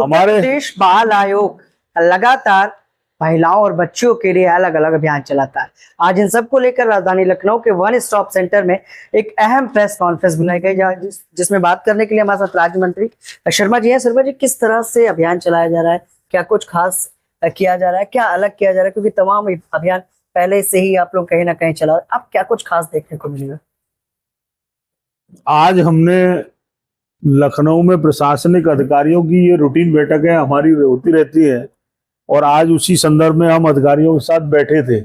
हमारे प्रदेश बाल आयोग लगातार महिलाओं और बच्चों के लिए अलग अलग अभियान चलाता है। आज इन सबको लेकर राजधानी लखनऊ के वन स्टॉप सेंटर में एक अहम प्रेस कॉन्फ्रेंस बुलाई गई, जिसमें बात करने के लिए हमारे साथ राज्य मंत्री शर्मा जी हैं। शर्मा जी, किस तरह से अभियान चलाया जा रहा है, क्या कुछ खास किया जा रहा है, क्या अलग किया जा रहा है, क्योंकि तमाम अभियान पहले से ही आप लोग कहीं ना कहीं चला, अब क्या कुछ खास देखने को मिलेगा? आज हमने लखनऊ में प्रशासनिक अधिकारियों की ये रूटीन बैठकें हमारी होती रहती है और आज उसी संदर्भ में हम अधिकारियों के साथ बैठे थे,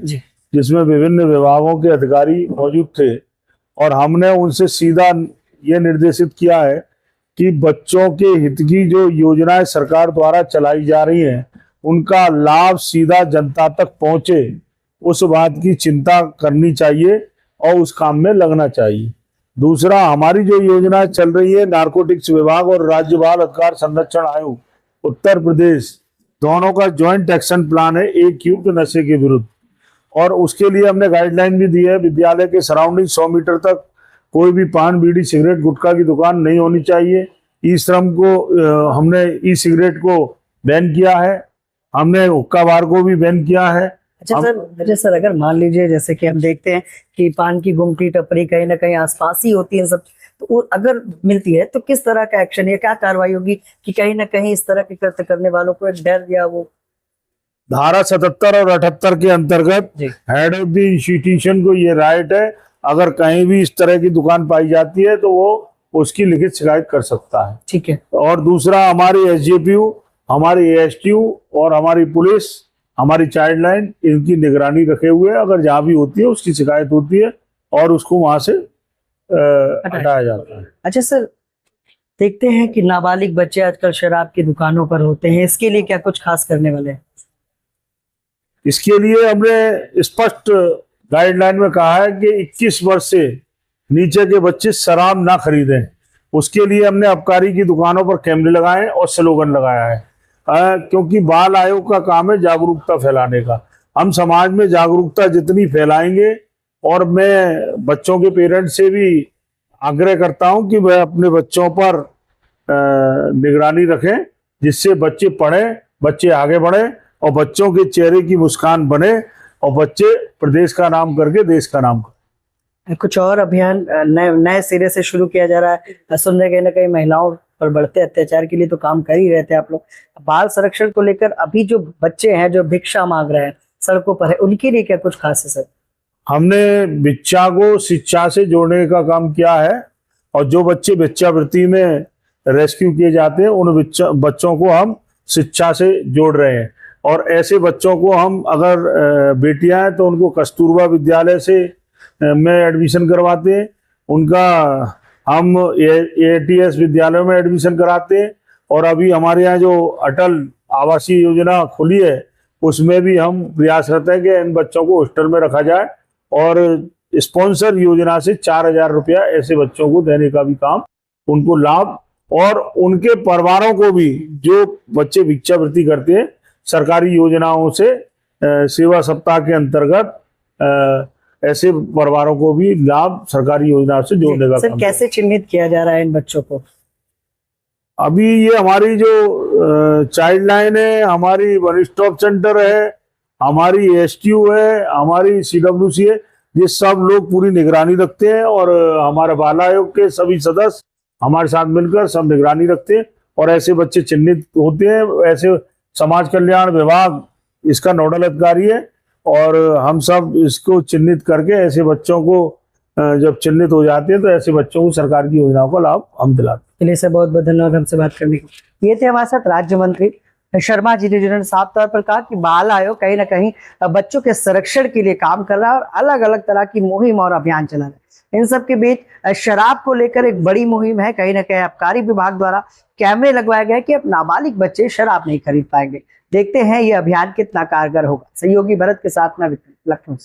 जिसमें विभिन्न विभागों के अधिकारी मौजूद थे और हमने उनसे सीधा ये निर्देशित किया है कि बच्चों के हित की जो योजनाएं सरकार द्वारा चलाई जा रही हैं उनका लाभ सीधा जनता तक पहुंचे, उस बात की चिंता करनी चाहिए और उस काम में लगना चाहिए। दूसरा, हमारी जो योजना चल रही है, नारकोटिक्स विभाग और राज्य बाल अधिकार संरक्षण आयोग उत्तर प्रदेश दोनों का ज्वाइंट एक्शन प्लान है एक युक्त नशे के विरुद्ध, और उसके लिए हमने गाइडलाइन भी दी है। विद्यालय के सराउंडिंग 100 मीटर तक कोई भी पान, बीड़ी, सिगरेट, गुटखा की दुकान नहीं होनी चाहिए। ई श्रम को हमने ई सिगरेट को बैन किया है, हमने हुक्का बार को भी बैन किया है। अच्छा सर, अगर मान लीजिए जैसे कि हम देखते हैं कि पान की गुमटी, टपरी कहीं ना कहीं आसपास ही होती है सब, तो अगर मिलती है तो किस तरह का एक्शन या क्या कार्रवाई होगी कि कहीं ना कहीं इस तरह के कृत्य करने वालों को एक डर या वो? धारा 77 और 78 के अंतर्गत हेड ऑफ द इंस्टीट्यूशन को ये राइट है, अगर कहीं भी इस तरह की दुकान पाई जाती है तो वो उसकी लिखित शिकायत कर सकता है। ठीक है। और दूसरा, हमारी एसडीपीओ, हमारी एएसटीयू और हमारी पुलिस, हमारी चाइल्ड लाइन इनकी निगरानी रखे हुए, अगर जहाँ भी होती है उसकी शिकायत होती है और उसको वहां से हटाया जाता है। अच्छा सर, देखते हैं कि नाबालिग बच्चे आजकल शराब की दुकानों पर होते हैं, इसके लिए क्या कुछ खास करने वाले हैं? इसके लिए हमने स्पष्ट गाइडलाइन में कहा है कि 21 वर्ष से नीचे के बच्चे शराब ना खरीदें। उसके लिए हमने आबकारी की दुकानों पर कैमरे लगाए और स्लोगन लगाया है, क्योंकि बाल आयोग का काम है जागरूकता फैलाने का। हम समाज में जागरूकता जितनी फैलाएंगे, और मैं बच्चों के पेरेंट्स से भी आग्रह करता हूं कि वह अपने बच्चों पर निगरानी रखें, जिससे बच्चे पढ़ें, बच्चे आगे बढ़ें और बच्चों के चेहरे की मुस्कान बने और बच्चे प्रदेश का नाम करके देश का नाम करें। कुछ और अभियान नए सिरे से शुरू किया जा रहा है? सुन रहे कहीं ना कहीं महिलाओं पर बढ़ते अत्याचार के लिए तो काम कर ही रहे थे आप लोग। बाल संरक्षण को लेकर अभी जो बच्चे हैं जो भिक्षा मांग रहे हैं, सड़कों पर है, उनके लिए क्या कुछ खास है सर? हमने भिक्षा को शिक्षा से जोड़ने का काम किया है और जो बच्चे भिक्षावृत्ति में रेस्क्यू किए जाते हैं उन बच्चों को हम शिक्षा से जोड़ रहे हैं। और ऐसे बच्चों को हम, अगर बेटियां हैं तो उनको कस्तूरबा विद्यालय से में एडमिशन करवाते हैं, उनका हम एटीएस विद्यालयों में एडमिशन कराते हैं, और अभी हमारे यहाँ जो अटल आवासीय योजना खुली है उसमें भी हम प्रयासरत हैं कि इन बच्चों को हॉस्टल में रखा जाए, और स्पॉन्सर योजना से 4000 रुपया ऐसे बच्चों को देने का भी काम, उनको लाभ, और उनके परिवारों को भी, जो बच्चे भिक्षावृत्ति करते हैं, सरकारी योजनाओं से सेवा सप्ताह के अंतर्गत ऐसे परिवारों को भी लाभ सरकारी योजना से जोड़ने का काम। कैसे चिन्हित किया जा रहा है इन बच्चों को? अभी ये हमारी जो चाइल्ड लाइन है, हमारी वन स्टॉप सेंटर है, हमारी एसटीयू है, हमारी सीडब्ल्यूसी है, ये सब लोग पूरी निगरानी रखते हैं और हमारे बाल आयोग के सभी सदस्य हमारे साथ मिलकर सब निगरानी रखते हैं और ऐसे बच्चे चिन्हित होते हैं। ऐसे समाज कल्याण विभाग इसका नोडल अधिकारी है और हम सब इसको चिन्हित करके ऐसे बच्चों को जब चिन्हित हो जाते हैं तो ऐसे बच्चों को सरकार की योजनाओं का लाभ हम दिलाते हैं। के लिए सर बहुत बहुत धन्यवाद हमसे बात करने के। ये थे हमारे साथ राज्य मंत्री शर्मा जी, जिन्होंने साफ तौर पर कहा कि बाल आयोग कहीं ना कहीं बच्चों के संरक्षण के लिए काम कर रहा है और अलग अलग तरह की मुहिम और अभियान चला रहा है। इन सब के बीच शराब को लेकर एक बड़ी मुहिम है, कहीं ना कहीं आबकारी विभाग द्वारा कैमरे लगवाए गए कि अब नाबालिग बच्चे शराब नहीं खरीद पाएंगे। देखते हैं ये अभियान कितना कारगर होगा। सहयोगी भरत के साथ में लखनऊ से।